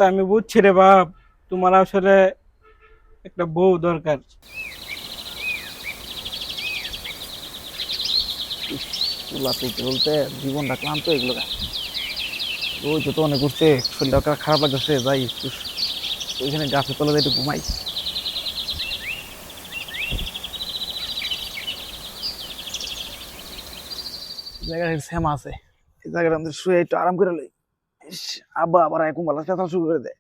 কথা আমি বুঝছি রে বাপ, তোমার আসলে একটা বউ দরকার। চুলা তুলতে বলতে জীবনটা ক্লান্ত এগুলো ওই তো অনেক ঘুরছে, শরীরটা খারাপ লাগতেছে, যাই একটু ওইখানে গাছের তলে যাই একটু ঘুমাই। জায়গাটা শ্যামা আছে, এই জায়গাটা আমাদের শুয়ে একটু আরাম করে লই। ইস, আব্বা আবার এখন বেলা চেঁচানো শুরু করে দেয়।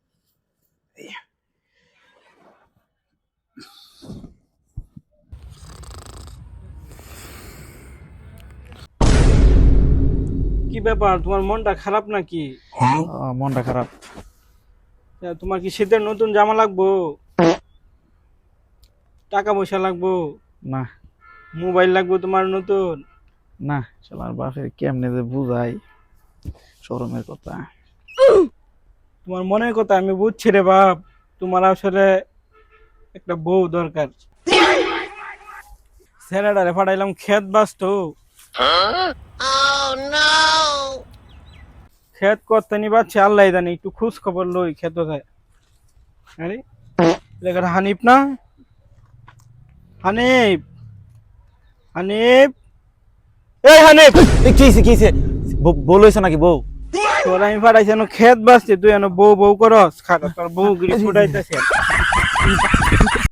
কি ব্যাপার, তোমার মনটা খারাপ নাকি? মনটা খারাপ। তোমার কি শীতের নতুন জামা লাগবো? টাকা পয়সা লাগবো? না মোবাইল লাগবো তোমার নতুন? না, শালার বাপের কেমনে যে বুঝাই শরমের কথা। তোমার মনের কথা আমি বুঝছি রে বাপ, তোমার আসলে একটা বউ দরকার। ছেলেটারে পাঠাইলাম ক্ষেত বাঁচতো, ক্ষেত করতে নি পারছে আল্লাহ জানি, একটু খোঁজ খবর লই ক্ষেত যায়। আরে লেখাটা হানিফ না? হানিফ, হানিফ, এই হানিফ! কি বউ লইছে নাকি বউ? তোর আমি পাঠাইছি এনো ক্ষেত বাঁচছে, তুই এনো বউ বউ করস, খারাপ তোর বউ গিরি ফুটাইতেছে।